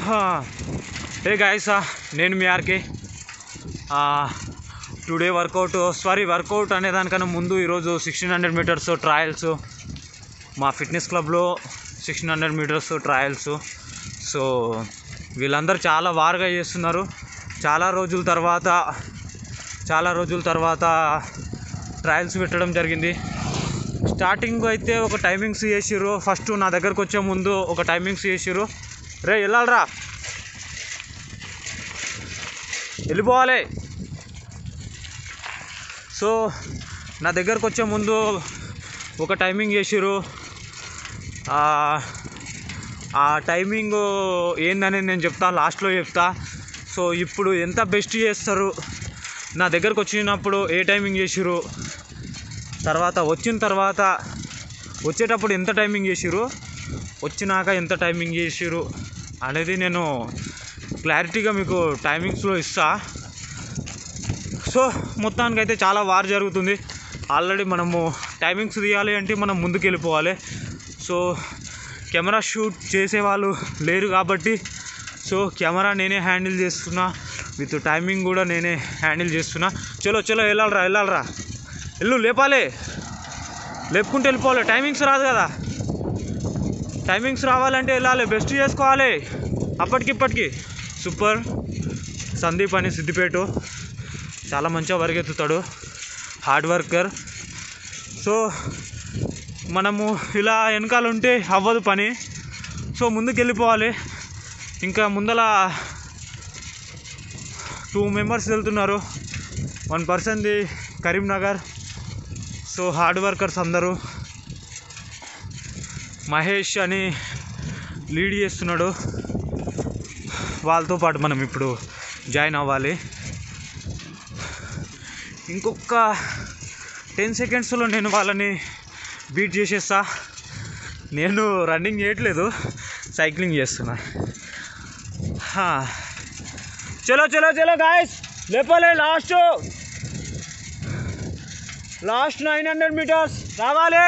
Hey guys, నేను మీ RK. Today work out అనే దానికన్నా ముందు ఈరోజు 1600 మీటర్స్ ట్రయల్స్ మా ఫిట్నెస్ క్లబ్లో 1600 మీటర్స్ ట్రయల్స్. సో వీళ్ళందరూ చాలా వారుగా చేస్తున్నారు. చాలా రోజుల తర్వాత ట్రయల్స్ పెట్టడం జరిగింది. స్టార్టింగ్ అయితే ఒక టైమింగ్స్ చేసిర్రు. ఫస్ట్ నా దగ్గరకు వచ్చే ముందు ఒక టైమింగ్స్ చేసిర్రు. రే వెళ్ళాలరా, వెళ్ళిపోవాలి. సో నా దగ్గరకు వచ్చే ముందు ఒక టైమింగ్ చేసిర్రు. ఆ టైమింగ్ ఏందనేది నేను చెప్తా, లాస్ట్లో చెప్తా. సో ఇప్పుడు ఎంత బెస్ట్ చేస్తారు, నా దగ్గరకు వచ్చినప్పుడు ఏ టైమింగ్ చేసిర్రు, తర్వాత వచ్చేటప్పుడు ఎంత టైమింగ్ చేసిర్రు, వచ్చినాక ఎంత టైమింగ్ చేసిర్రు అనేది నేను క్లారిటీగా మీకు టైమింగ్స్లో ఇస్తా. సో మొత్తానికైతే చాలా వార్ జరుగుతుంది. ఆల్రెడీ మనము టైమింగ్స్ తీయాలి అంటే మనం ముందుకు వెళ్ళిపోవాలి. సో కెమెరా షూట్ చేసేవాళ్ళు లేరు కాబట్టి సో కెమెరా నేనే హ్యాండిల్ చేస్తున్నా, విత్ టైమింగ్ కూడా నేనే హ్యాండిల్ చేస్తున్నా. చలో వెళ్ళాలరా, లేపాలి, లేపుకుంటూ వెళ్ళిపోవాలి. టైమింగ్స్ రాదు కదా, టైమింగ్స్ రావాలంటే వెళ్ళాలి, బెస్ట్ చేసుకోవాలి. అప్పటికిప్పటికి సూపర్ సందీప్ అని సిద్దిపేట, చాలా మంచిగా పరిగెత్తుతాడు, హార్డ్ వర్కర్. సో మనము ఇలా వెనకాల ఉంటే అవ్వదు పని. సో ముందుకు వెళ్ళిపోవాలి. ఇంకా ముందల 2 మెంబర్స్ వెళ్తున్నారు, 1 పర్సన్ది కరీంనగర్. సో హార్డ్ వర్కర్స్ అందరూ. మహేష్ అని లీడ్ చేస్తున్నాడు, వాళ్ళతో పాటు మనం ఇప్పుడు జాయిన్ అవ్వాలి. ఇంకొక 10 సెకండ్స్లో నేను వాళ్ళని బీట్ చేసేస్తా. నేను రన్నింగ్ చేయట్లేదు, సైక్లింగ్ చేస్తున్నా. చలో గాయస్, లేపాలి. లాస్ట్ 900 మీటర్స్ రావాలి.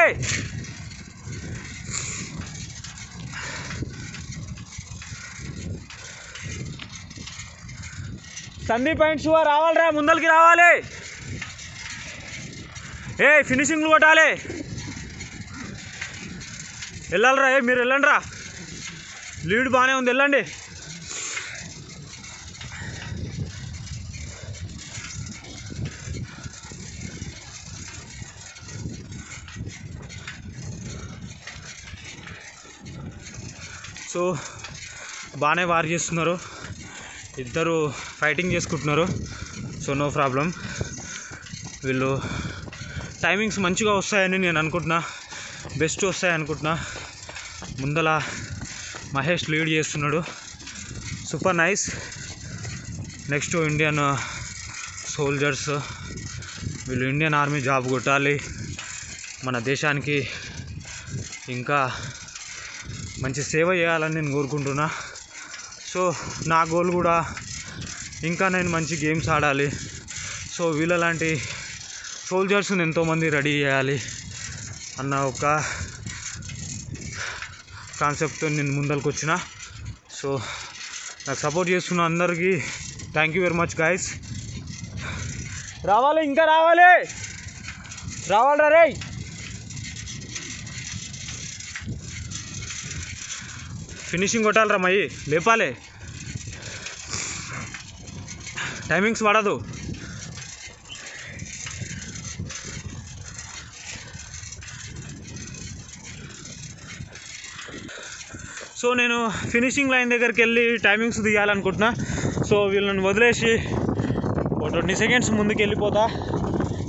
సందీప్ అండ్ శివ రావాలిరా, ముందరికి రావాలి. ఫినిషింగ్లు కొట్టాలి, వెళ్ళాలిరా. మీరు వెళ్ళండి రా, లీడ్ బాగానే ఉంది, వెళ్ళండి. సో బాగానే వార్ చేస్తున్నారు, ఇద్దరు ఫైటింగ్ చేసుకుంటున్నారు. So no problem. వీళ్ళు టైమింగ్స్ మంచిగా వస్తాయని నేను అనుకుంటున్నా, బెస్ట్ వస్తాయి అనుకుంటున్నా. ముందల మహేష్ లీడ్ చేస్తున్నాడు, super nice. Next Indian soldiers, వీళ్ళు ఇండియన్ ఆర్మీ జాబ్ కొట్టాలి, మన దేశానికి ఇంకా మంచి సేవ చేయాలని నేను కోరుకుంటున్నా. సో నా గోల్ కూడా ఇంకా నేను మంచి గేమ్స్ ఆడాలి. సో వీళ్ళలాంటి సోల్జర్స్ని ఎంతోమంది రెడీ చేయాలి అన్న ఒక కాన్సెప్ట్తో నేను ముందరికి వచ్చిన. సో నాకు సపోర్ట్ చేస్తున్న అందరికీ thank you very much guys. రావాలి, ఇంకా రావాలిరా రే. ఫినిషింగ్ కొట్టాలిరా మయ్యి, లేపాలి, టైమింగ్స్ పడదు. సో నేను ఫినిషింగ్ లైన్ దగ్గరికి వెళ్ళి టైమింగ్స్ తీయాలనుకుంటున్నా. సో వీళ్ళని వదిలేసి 20 సెకండ్స్ ముందుకు వెళ్ళిపోతా.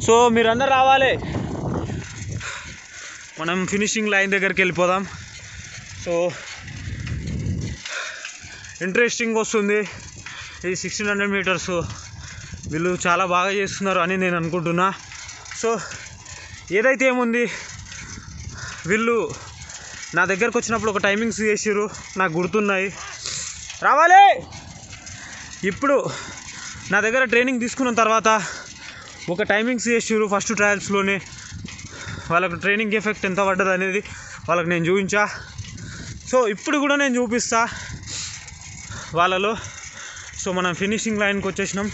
సో మీరందరూ రావాలి, మనం ఫినిషింగ్ లైన్ దగ్గరికి వెళ్ళిపోదాం. సో ఇంట్రెస్టింగ్ వస్తుంది ఈ 1600 మీటర్స్. వీళ్ళు చాలా బాగా చేస్తున్నారు అని నేను అనుకుంటున్నా. సో ఏదైతే ఏముంది, వీళ్ళు నా దగ్గరకు వచ్చినప్పుడు ఒక టైమింగ్స్ చేసిర్రు, నాకు గుర్తున్నాయి. రావాలి. ఇప్పుడు నా దగ్గర ట్రైనింగ్ తీసుకున్న తర్వాత ఒక టైమింగ్స్ చేసిర్రు ఫస్ట్ ట్రయల్స్లోనే. వాళ్ళకు ట్రైనింగ్ ఎఫెక్ట్ ఎంత పడ్డది అనేది వాళ్ళకి నేను చూపించా. సో ఇప్పుడు కూడా నేను చూపిస్తా. వాళ్ళలో. సో మనం ఫినిషింగ్ లైన్కి వచ్చేసినాం.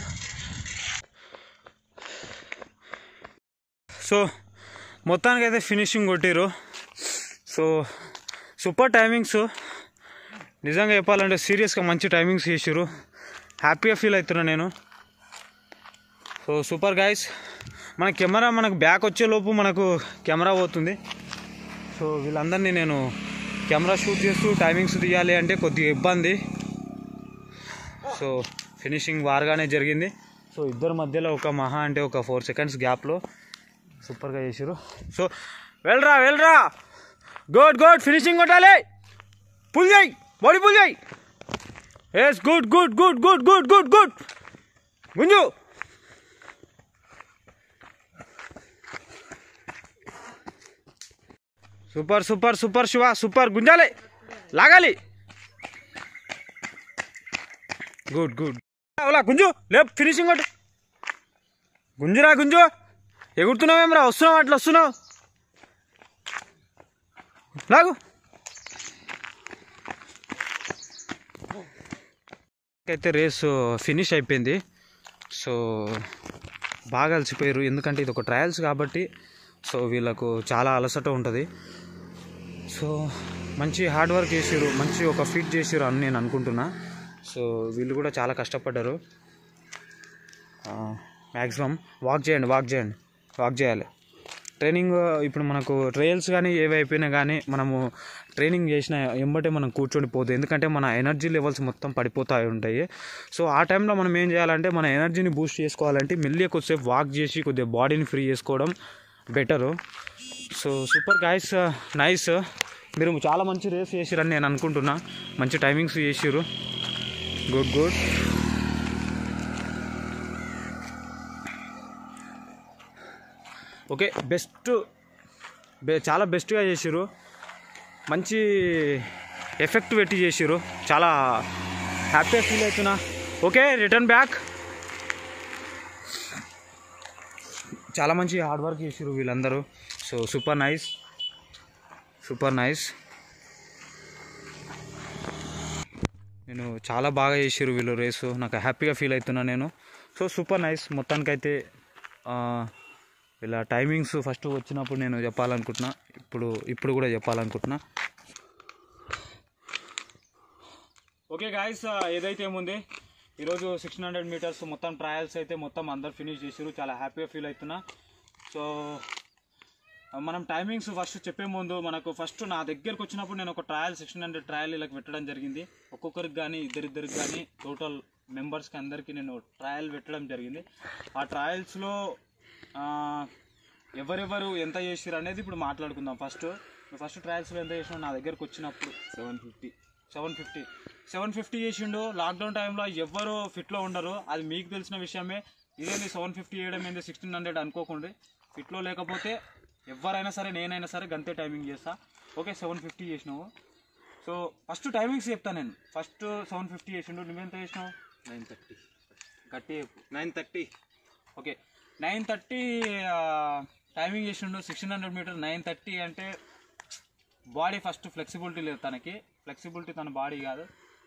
సో మొత్తానికైతే ఫినిషింగ్ కొట్టిరు. సో సూపర్ టైమింగ్స్, నిజంగా చెప్పాలంటే సీరియస్గా మంచి టైమింగ్స్ చేసిరు. హ్యాపీగా ఫీల్ అవుతున్నా నేను. So super guys. మన కెమెరా మనకు బ్యాక్ వచ్చేలోపు మనకు కెమెరా పోతుంది. సో వీళ్ళందరినీ నేను కెమెరా షూట్ చేస్తూ టైమింగ్స్ తీయాలి అంటే కొద్దిగా ఇబ్బంది. సో ఫినిషింగ్ వారుగానే జరిగింది. సో ఇద్దరి మధ్యలో ఒక మహా అంటే ఒక 4 seconds గ్యాప్లో సూపర్గా చేసారు. సో వెళ్ళరా గుడ్ ఫినిషింగ్ కొట్టాలి. పుల్ చేయి, బాడీ పుల్ చేయి. ఎస్ గుడ్ గుంజు. Super Siva, super. గుంజాలి, లాగాలి. గుడ్ అలా గుంజు, లేపు ఫినిషింగ్ కొట్టు. గుంజు. ఎగురుతున్నావేమ్రా, వస్తున్నావు, అట్లా వస్తున్నావు, లాగు. అయితే రేసు ఫినిష్ అయిపోయింది. సో బాగా అలసిపోయారు, ఎందుకంటే ఇది ఒక ట్రయల్స్ కాబట్టి. సో వీళ్ళకు చాలా అలసట ఉంటుంది. సో మంచి హార్డ్ వర్క్ చేసారు, మంచి ఒక ఫిట్ చేసారు అని నేను అనుకుంటున్నా. సో వీళ్ళు కూడా చాలా కష్టపడ్డారు. మ్యాక్సిమం వాక్ చేయాలి. ట్రైనింగ్ ఇప్పుడు మనకు ట్రయల్స్ కానీ ఏవైపోయినా కానీ మనము ట్రైనింగ్ చేసిన ఎంబటే మనం కూర్చొని పోదు, ఎందుకంటే మన ఎనర్జీ లెవెల్స్ మొత్తం పడిపోతూ ఉంటాయి. సో ఆ టైంలో మనం ఏం చేయాలంటే మన ఎనర్జీని బూస్ట్ చేసుకోవాలంటే మెల్లిగా కొద్దిసేపు వాక్ చేసి కొద్దిగా బాడీని ఫ్రీ చేసుకోవడం better. So super guys, nice. మీరు చాలా మంచి రేస్ చేసిరని నేను అనుకుంటున్నా. మంచి టైమింగ్స్ చేసిరు. గుడ్. ఓకే, చాలా బెస్ట్గా చేసిరు. మంచి ఎఫెక్ట్ పెట్టి చేసిరు. చాలా హ్యాపీగా ఫీల్ అవుతున్నా. Okay, return back. చాలా మంచి హార్డ్ వర్క్ చేసిరు వీళ్ళందరూ. So super nice. నేను చాలా బాగా చేసిరు వీళ్ళు రేసు. నాకు హ్యాపీగా ఫీల్ అవుతున్నా నేను. So super nice. మొత్తానికైతే ఇలా టైమింగ్స్ ఫస్ట్ వచ్చినప్పుడు నేను చెప్పాలనుకుంటున్నా, ఇప్పుడు కూడా చెప్పాలనుకుంటున్నా. ఓకే గాయస్, ఏదైతే ఏముంది ఈరోజు 1600 meters మొత్తం ట్రయల్స్ అయితే మొత్తం అందరు ఫినిష్ చేసారు. చాలా హ్యాపీగా ఫీల్ అవుతున్నా. సో మనం టైమింగ్స్ ఫస్ట్ చెప్పే ముందు మనకు ఫస్ట్ నా దగ్గరకు వచ్చినప్పుడు నేను ఒక 1600 ట్రయల్ ఇలా పెట్టడం జరిగింది. ఒక్కొక్కరికి కానీ ఇద్దరికి కానీ టోటల్ మెంబర్స్కి అందరికీ నేను ట్రయల్ పెట్టడం జరిగింది. ఆ ట్రయల్స్లో ఎవరెవరు ఎంత చేసారు అనేది ఇప్పుడు మాట్లాడుకుందాం. ఫస్ట్ ట్రయల్స్లో ఎంత చేసినావు నా దగ్గరకు వచ్చినప్పుడు 750 చేసిండు. లాక్డౌన్ టైంలో ఎవరు ఫిట్లో ఉండరు, అది మీకు తెలిసిన విషయమే. ఇదేంది 750 చేయడం ఏంది 1600 అనుకోకుండా. ఫిట్లో లేకపోతే ఎవరైనా సరే నేనైనా సరే గంతే టైమింగ్ చేస్తా. ఓకే, 750 చేసినావు. సో ఫస్ట్ టైమింగ్స్ చెప్తాను నేను. ఫస్ట్ 750 చేసిండు, నువ్వెంత చేసినావు? 930. గట్టి 930. ఓకే, 930 టైమింగ్ చేసిండు. 1600 meters 930 అంటే బాడీ ఫస్ట్ ఫ్లెక్సిబిలిటీ లేదు తనకి. ఫ్లెక్సిబిలిటీ తన బాడీ కాదు.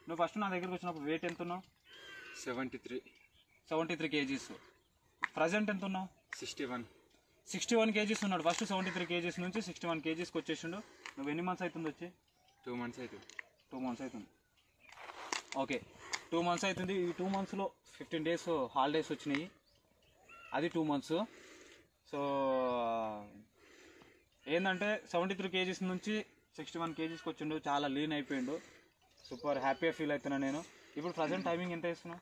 నువ్వు ఫస్ట్ నా దగ్గరికి వచ్చినప్పుడు వెయిట్ ఎంత ఉన్నావు? 73 kgs. ప్రజెంట్ ఎంత ఉన్నావు? 61 kgs ఉన్నాడు. ఫస్ట్ 73 kgs నుంచి 61 kgsకి వచ్చేసిండు. నువ్వు ఎన్ని మంత్స్ అవుతుంది వచ్చి? 2 months అవుతుంది. 2 months అవుతుంది. ఓకే, 2 months అవుతుంది. ఈ 2 monthsలో 15 days హాలిడేస్ వచ్చినాయి, అది 2 months. సో ఏంటంటే 73 kgs నుంచి 61 kgsకి వచ్చిండు. చాలా లీన్ అయిపోయిండు. సూపర్ హ్యాపీగా ఫీల్ అవుతున్నా నేను. ఇప్పుడు ప్రజెంట్ టైమింగ్ ఎంత చేస్తున్నావు?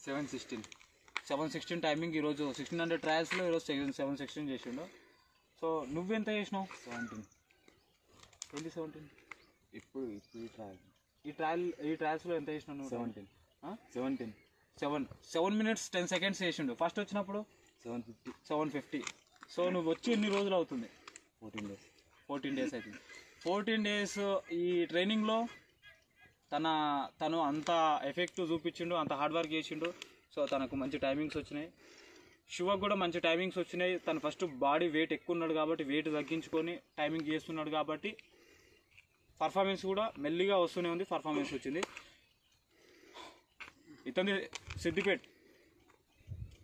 716 టైమింగ్. ఈరోజు 1600 ట్రయల్స్లో ఈరోజు 716 చేసిండు. సో నువ్వెంత చేసినావు? 17. ఏంటి 17? ఇప్పుడు ఈ ట్రయల్స్లో ఎంత చేసినావు నువ్వు? 17. 7 minutes 10 seconds చేసిండు. ఫస్ట్ వచ్చినప్పుడు 750. సో నువ్వు వచ్చి ఎన్ని రోజులు అవుతుంది? 14 days అవుతుంది. 14 days ఈ ట్రైనింగ్లో తను అంత ఎఫెక్ట్ చూపించిండు, అంత హార్డ్ వర్క్ చేసిండు. సో తనకు మంచి టైమింగ్స్ వచ్చినాయి. శివకు కూడా మంచి టైమింగ్స్ వచ్చినాయి. తను ఫస్ట్ బాడీ వెయిట్ ఎక్కువ ఉన్నాడు కాబట్టి వెయిట్ తగ్గించుకొని టైమింగ్ చేస్తున్నాడు కాబట్టి పర్ఫార్మెన్స్ కూడా మెల్లిగా వస్తూనే ఉంది. పర్ఫార్మెన్స్ వచ్చింది. ఇతని సిద్దిపేట్,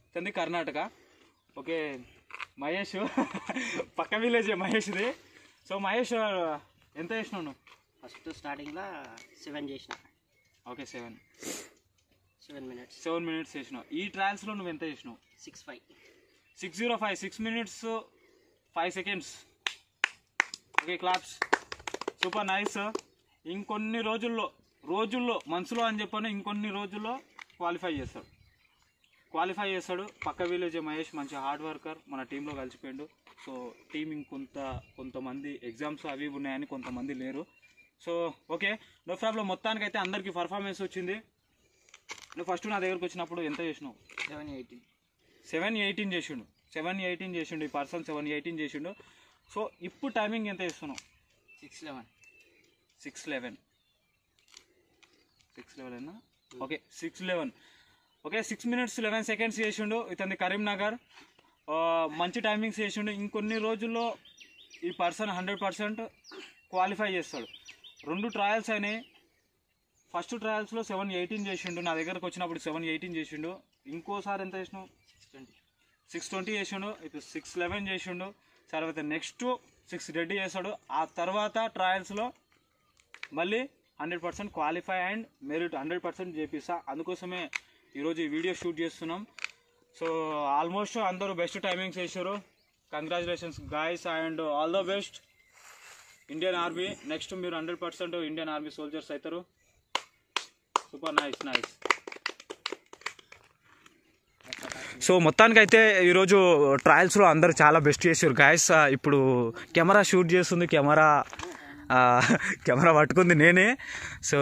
ఇతని కర్ణాటక. ఓకే మహేష్ పక్క విలేజే మహేష్ది. సో మహేష్ ఎంత చేసినావు నువ్వు? ఫస్ట్ స్టార్టింగ్లో 7 చేసిన. ఓకే 7 minutes 7 minutes చేసినావు. ఈ ట్రయల్స్లో నువ్వు ఎంత చేసినావు? 6:05 6 minutes 5 seconds. Okay claps, super nice. ఇంకొన్ని రోజుల్లో మంత్స్లో అని చెప్పాను, ఇంకొన్ని రోజుల్లో క్వాలిఫై చేస్తాడు. పక్క విలేజ్ మహేష్ మంచి హార్డ్ వర్కర్, మన టీంలో కలిసిపోయాడు. సో టీం కొంతమంది ఎగ్జామ్స్ అవి ఉన్నాయని కొంతమంది లేరు. So okay no problem. మొత్తానికైతే అందరికీ పర్ఫార్మెన్స్ వచ్చింది. నువ్వు ఫస్ట్ నా దగ్గరకు వచ్చినప్పుడు ఎంత చేసినావు? 7:18 చేసిండు. 7:18 చేసిండు ఈ పర్సన్, 7:18 చేసిండు. సో ఇప్పుడు టైమింగ్ ఎంత చేస్తున్నావు? 6:11 అయినా? ఓకే 6:11. ఓకే 6 minutes 11 seconds చేసిండు. ఇతని కరీంనగర్. మంచి టైమింగ్స్ చేసిండు. ఇంకొన్ని రోజుల్లో ఈ పర్సన్ 100% క్వాలిఫై చేస్తాడు. 2 ట్రయల్స్ అయినాయి. ఫస్ట్ ట్రయల్స్లో 7:18 చేసిండు, నా దగ్గరకు వచ్చినప్పుడు 7:18 చేసిండు. ఇంకోసారి ఎంత చేసినావు? 6:20 చేసిండు. ఇప్పుడు 6:11 చేసిండు. తర్వాత నెక్స్ట్ 6:30 చేస్తాడు. ఆ తర్వాత ట్రయల్స్లో మళ్ళీ 100% క్వాలిఫై అండ్ మెరిట్ 100% చేపిస్తా. అందుకోసమే ఈరోజు ఈ వీడియో షూట్ చేస్తున్నాం. సో ఆల్మోస్ట్ అందరూ బెస్ట్ టైమింగ్స్ చేశారు. Congratulations guys and all the best Indian army. Next మీరు 100% ఇండియన్ ఆర్మీ సోల్జర్స్ అవుతారు. Super nice. సో మొత్తానికైతే ఈరోజు ట్రయల్స్లో అందరూ చాలా బెస్ట్ చేశారు గాయస్. ఇప్పుడు కెమెరా షూట్ చేస్తుంది, కెమెరా పట్టుకుంది నేనే. సో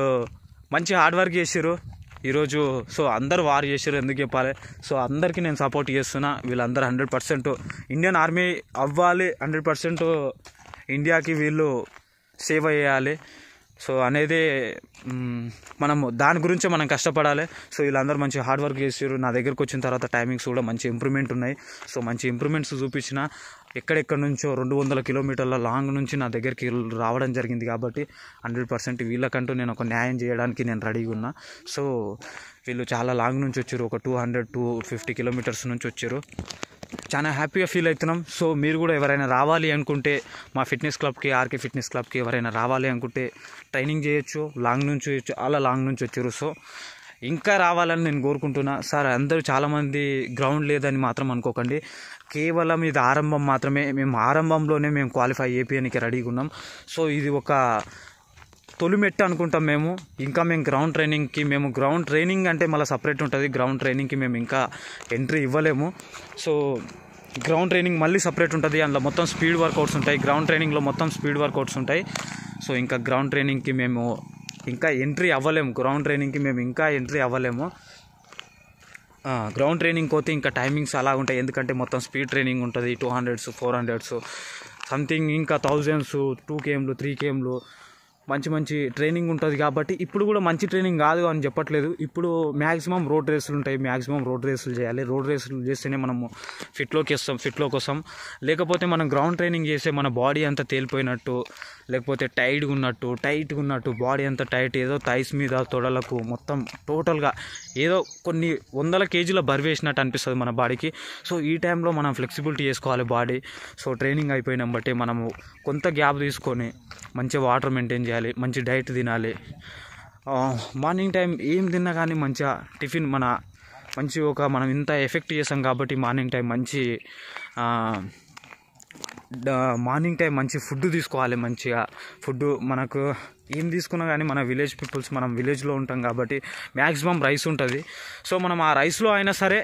మంచి హార్డ్ వర్క్ చేశారు ఈరోజు. సో అందరూ వారు చేశారు, ఎందుకు చెప్పాలి. సో అందరికీ నేను సపోర్ట్ చేస్తున్నా. వీళ్ళందరూ 100% ఇండియన్ ఆర్మీ అవ్వాలి, 100% ఇండియాకి వీళ్ళు సేవ చేయాలి. సో అనేది మనము దాని గురించే మనం కష్టపడాలి. సో వీళ్ళందరూ మంచి హార్డ్ వర్క్ చేసారు. నా దగ్గరకు వచ్చిన తర్వాత టైమింగ్స్ కూడా మంచి ఇంప్రూవ్మెంట్ ఉన్నాయి. సో మంచి ఇంప్రూవ్మెంట్స్ చూపించిన ఎక్కడెక్కడ నుంచో 200 కిలోమీటర్ల లాంగ్ నుంచి నా దగ్గరికి రావడం జరిగింది. కాబట్టి 100% వీళ్ళకంటూ నేను ఒక న్యాయం చేయడానికి నేను రెడీగా ఉన్నా. సో వీళ్ళు చాలా లాంగ్ నుంచి వచ్చారు, ఒక 200-250 కిలోమీటర్స్ నుంచి వచ్చారు. చాలా హ్యాపీగా ఫీల్ అవుతున్నాం. సో మీరు కూడా ఎవరైనా రావాలి అనుకుంటే మా ఫిట్నెస్ క్లబ్కి, ఆర్కే ఫిట్నెస్ క్లబ్కి ఎవరైనా రావాలి అనుకుంటే ట్రైనింగ్ చేయొచ్చు. చాలా లాంగ్ నుంచి వచ్చారు. సో ఇంకా రావాలని నేను కోరుకుంటున్నా. సార్ అందరూ చాలామంది గ్రౌండ్ లేదని మాత్రం అనుకోకండి. కేవలం ఇది ఆరంభం మాత్రమే. మేము ఆరంభంలోనే మేము క్వాలిఫై చేయడానికి రెడీగా ఉన్నాం. సో ఇది ఒక తొలిమెట్టు అనుకుంటాం మేము. ఇంకా మేము గ్రౌండ్ ట్రైనింగ్ అంటే మళ్ళీ సపరేట్ ఉంటుంది. గ్రౌండ్ ట్రైనింగ్కి మేము ఇంకా ఎంట్రీ ఇవ్వలేము. సో గ్రౌండ్ ట్రైనింగ్ మళ్ళీ సపరేట్ ఉంటుంది. అందులో మొత్తం స్పీడ్ వర్కౌట్స్ ఉంటాయి. గ్రౌండ్ ట్రైనింగ్లో మొత్తం స్పీడ్ వర్కౌట్స్ ఉంటాయి. సో ఇంకా గ్రౌండ్ ట్రైనింగ్కి మేము ఇంకా ఎంట్రీ అవ్వలేము. గ్రౌండ్ ట్రైనింగ్ పోతే ఇంకా టైమింగ్స్ అలా ఉంటాయి. ఎందుకంటే మొత్తం స్పీడ్ ట్రైనింగ్ ఉంటుంది. 200s 400s సంథింగ్, ఇంకా 1000s 2 km 3 km మంచి ట్రైనింగ్ ఉంటుంది. కాబట్టి ఇప్పుడు కూడా మంచి ట్రైనింగ్ కాదు అని చెప్పట్లేదు. ఇప్పుడు మ్యాక్సిమం రోడ్ రేసులు ఉంటాయి. రోడ్ రేసులు చేయాలి. రోడ్ రేసులు చేస్తేనే మనము ఫిట్లోకి వస్తాం. లేకపోతే మనం గ్రౌండ్ ట్రైనింగ్ చేస్తే మన బాడీ అంతా తేలిపోయినట్టు, లేకపోతే టైట్గా ఉన్నట్టు బాడీ అంతా టైట్, ఏదో థైస్ మీద తొడలకు మొత్తం టోటల్గా ఏదో కొన్ని 100 kgs బరువేసినట్టు అనిపిస్తుంది మన బాడీకి. సో ఈ టైంలో మనం ఫ్లెక్సిబిలిటీ చేసుకోవాలి బాడీ. సో ట్రైనింగ్ అయిపోయిన బట్టి మనము కొంత గ్యాప్ తీసుకొని మంచిగా వాటర్ మెయింటైన్ చేయాలి, మంచి డైట్ తినాలి. మార్నింగ్ టైం ఏం తిన్నా కానీ మంచిగా టిఫిన్ మనం ఇంత ఎఫెక్ట్ చేసాం కాబట్టి మార్నింగ్ టైం మంచి ఫుడ్ తీసుకోవాలి. మంచిగా ఫుడ్ మనకు ఏం తీసుకున్నా కానీ మన మనం విలేజ్లో ఉంటాం కాబట్టి మ్యాక్సిమం రైస్ ఉంటుంది. సో మనం ఆ రైస్లో అయినా సరే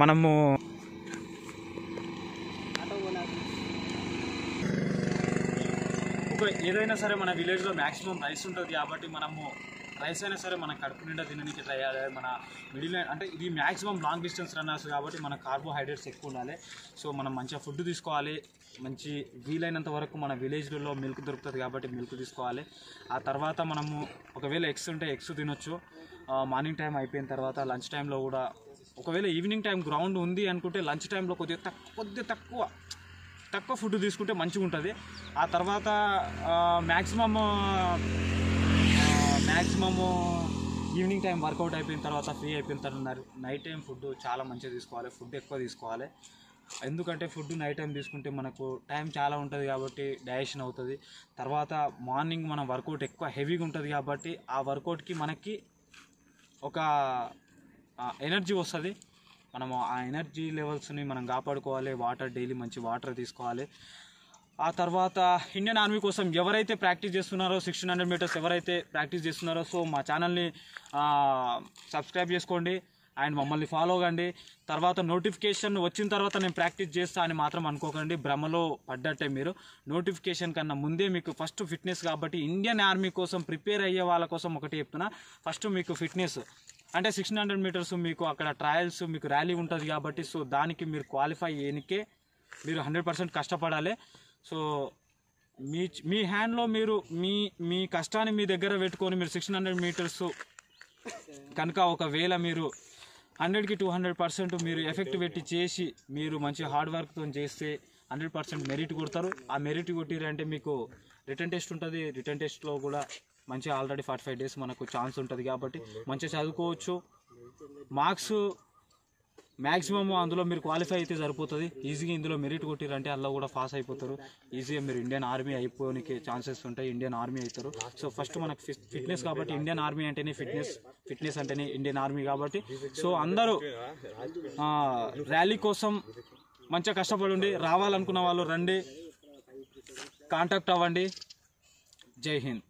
మనము ఏదైనా సరే మన విలేజ్లో మ్యాక్సిమం రైస్ ఉంటుంది కాబట్టి మనము రైస్ అయినా సరే మన కడుపు నిండా తినడానికి ట్రై చేయాలి. మన మిడిల్ అంటే ఇది మ్యాక్సిమం లాంగ్ డిస్టెన్స్ రన్నర్స్ కాబట్టి మన కార్బోహైడ్రేట్స్ ఎక్కువ ఉండాలి. సో మనం మంచిగా ఫుడ్ తీసుకోవాలి. మంచి వీలైనంత వరకు మన విలేజ్లలో మిల్క్ దొరుకుతుంది కాబట్టి మిల్క్ తీసుకోవాలి. ఆ తర్వాత మనము ఒకవేళ ఎగ్స్ ఉంటే ఎగ్స్ తినొచ్చు. మార్నింగ్ టైం అయిపోయిన తర్వాత లంచ్ టైంలో కూడా, ఒకవేళ ఈవినింగ్ టైం గ్రౌండ్ ఉంది అనుకుంటే లంచ్ టైంలో కొద్దిగా తక్కువ ఫుడ్ తీసుకుంటే మంచిగా ఉంటుంది. ఆ తర్వాత మ్యాక్సిమము ఈవినింగ్ టైం వర్కౌట్ అయిపోయిన తర్వాత ఫ్రీ అయిపోయిన తర్వాత నైట్ టైం ఫుడ్ చాలా మంచిగా తీసుకోవాలి, ఫుడ్ ఎక్కువ తీసుకోవాలి. ఎందుకంటే ఫుడ్ నైట్ టైం తీసుకుంటే మనకు టైం చాలా ఉంటుంది కాబట్టి డైజెషన్ అవుతుంది. తర్వాత మార్నింగ్ మనం వర్కౌట్ ఎక్కువ హెవీగా ఉంటుంది కాబట్టి ఆ వర్కౌట్కి మనకి ఒక ఎనర్జీ వస్తుంది. మనము ఆ ఎనర్జీ లెవెల్స్ని మనం కాపాడుకోవాలి. వాటర్ డైలీ మంచి వాటర్ తీసుకోవాలి. ఆ తర్వాత ఇండియన్ ఆర్మీ కోసం ఎవరైతే ప్రాక్టీస్ చేస్తున్నారో 1600 మీటర్స్ ఎవరైతే ప్రాక్టీస్ చేస్తున్నారో సో మా ఛానల్ని సబ్స్క్రైబ్ చేసుకోండి అండ్ మమ్మల్ని ఫాలో కండి. తర్వాత నోటిఫికేషన్ వచ్చిన తర్వాత నేను ప్రాక్టీస్ చేస్తా అని మాత్రం అనుకోకండి, భ్రమలో పడ్డట్టే మీరు. నోటిఫికేషన్ కన్నా ముందే మీకు ఫస్ట్ ఫిట్నెస్ కాబట్టి ఇండియన్ ఆర్మీ కోసం ప్రిపేర్ అయ్యే వాళ్ళ కోసం ఒకటి చెప్తున్నా, ఫస్ట్ మీకు ఫిట్నెస్ అంటే 1600 మీటర్స్ మీకు అక్కడ ట్రయల్స్ మీకు ర్యాలీ ఉంటుంది కాబట్టి సో దానికి మీరు క్వాలిఫై అయ్యేనికే మీరు 100% కష్టపడాలి. సో మీ హ్యాండ్లో మీరు మీ కష్టాన్ని మీ దగ్గర పెట్టుకొని మీరు 1600 మీటర్స్ కనుక ఒకవేళ మీరు 100కి 200% మీరు ఎఫెక్ట్ పెట్టి చేసి మీరు మంచి హార్డ్ వర్క్తో చేస్తే 100% మెరిట్ కొడతారు. ఆ మెరిట్ కొట్టిరంటే మీకు రిటర్న్ టెస్ట్ ఉంటుంది. రిటర్న్ టెస్ట్లో కూడా మంచిగా ఆల్రెడీ 45 days మనకు ఛాన్స్ ఉంటుంది కాబట్టి మంచిగా చదువుకోవచ్చు. మార్క్స్ మ్యాక్సిమమ్ అందులో మీరు క్వాలిఫై అయితే సరిపోతుంది. ఈజీగా ఇందులో మెరిట్ కొట్టిరంటే అందులో కూడా పాస్ అయిపోతారు. ఈజీగా మీరు ఇండియన్ ఆర్మీ అయిపోనికి ఛాన్సెస్ ఉంటాయి, ఇండియన్ ఆర్మీ అవుతారు. సో ఫస్ట్ మనకు ఫిట్నెస్ కాబట్టి ఇండియన్ ఆర్మీ అంటేనే ఫిట్నెస్ అంటేనే ఇండియన్ ఆర్మీ కాబట్టి సో అందరూ ర్యాలీ కోసం మంచిగా కష్టపడండి. రావాలనుకున్న వాళ్ళు రండి, కాంటాక్ట్ అవ్వండి. జై హింద్.